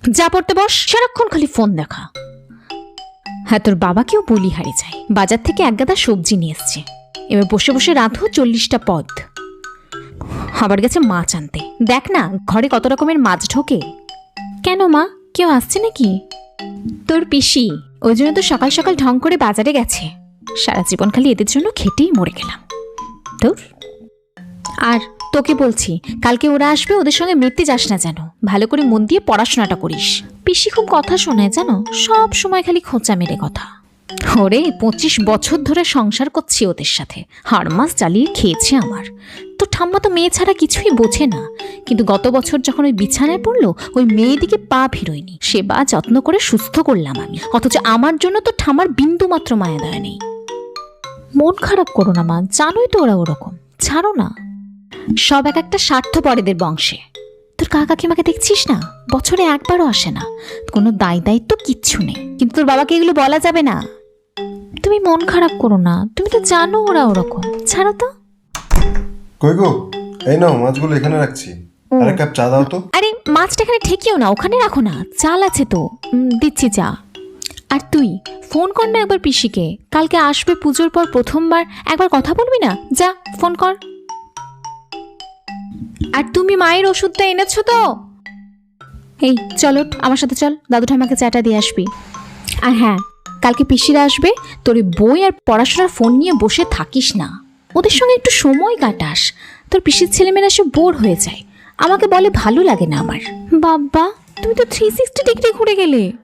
যা পড়তে বস, সারাক্ষণ খালি ফোন দেখা। হ্যাঁ, তোর বাবাকেও বলি হারিয়ে যায়, বাজার থেকে এক গাদা সবজি নিয়ে এসছে, এবার বসে বসে রাঁধো 40টা পদ। আবার গেছে মাছ আনতে, দেখ না ঘরে কত রকমের মাছ ঢোকে। কেন মা, কেউ আসছে নাকি? তোর পিসি, ওই জন্য তো সকাল সকাল ঢং করে বাজারে গেছে। সারা জীবন খালি এদের জন্য খেটেই মরে গেলাম তোর। আর তোকে বলছি, কালকে ওরা আসবে, ওদের সঙ্গে মিটতে যাস না যেন, ভালো করে মন দিয়ে পড়াশোনাটা করিস। পিসি খুব কথা শোনায় জানো, সব সময় খালি খোঁচা মেরে কথা। ওরে 25 বছর ধরে সংসার করছি ওদের সাথে, হাড় মাস জ্বালিয়ে খেয়েছে আমার। তো ঠাম্মা তো মেয়ে ছাড়া কিছুই বোঝে না, কিন্তু গত বছর যখন ওই বিছানায় পড়লো, ওই মেয়েদিকে পা ফিরোয়নি। সেবা যত্ন করে সুস্থ করলাম আমি, অথচ আমার জন্য তো ঠাম্মার বিন্দু মাত্র মায়া দয়া নেই। মন খারাপ করো না মা, জানোই তো ওরা ওরকম, ছাড়ো না। সব এক একটা স্বার্থপর এদের বংশে। তোর কাকিমাকে দেখছিস না, বছরে একবারও আসে না, কোনো দায় দায়িত্ব কিচ্ছু নেই। কিন্তু তোর বাবাকে এগুলো বলা যাবে না। তুমি মন খারাপ করো না, তুমি তো জানো ওরা ওরকম, ছাড়ো তো। কই গো, এই নাও মাছগুলো এখানে রাখছি, আর এক কাপ চা দাও তো। আরে মাছটা এখানে ঠেকিও না, ওখানে রাখো না, চাল আছে তো, দিচ্ছি চা। আর তুই ফোন কর না একবার পিসিকে, কালকে আসবে পুজোর পর প্রথমবার, একবার কথা বলবি না, যা ফোন কর। আর তুমি মায়ের ওষুধটা এনেছো তো? এই চলো আমার সাথে চল, দাদু ঠাম্মাকে চাটা দিয়ে আসবি। আর হ্যাঁ, কালকে পিসিরা আসবে, তোর বই আর পড়াশোনার ফোন নিয়ে বসে থাকিস না, ওদের সঙ্গে একটু সময় কাটাস। তোর পিসির ছেলেমেয়েরা সে বোর হয়ে যায়, আমাকে বলে ভালো লাগে না আমার। বাবা, তুমি তো 360 ডিগ্রি ঘুরে গেলে।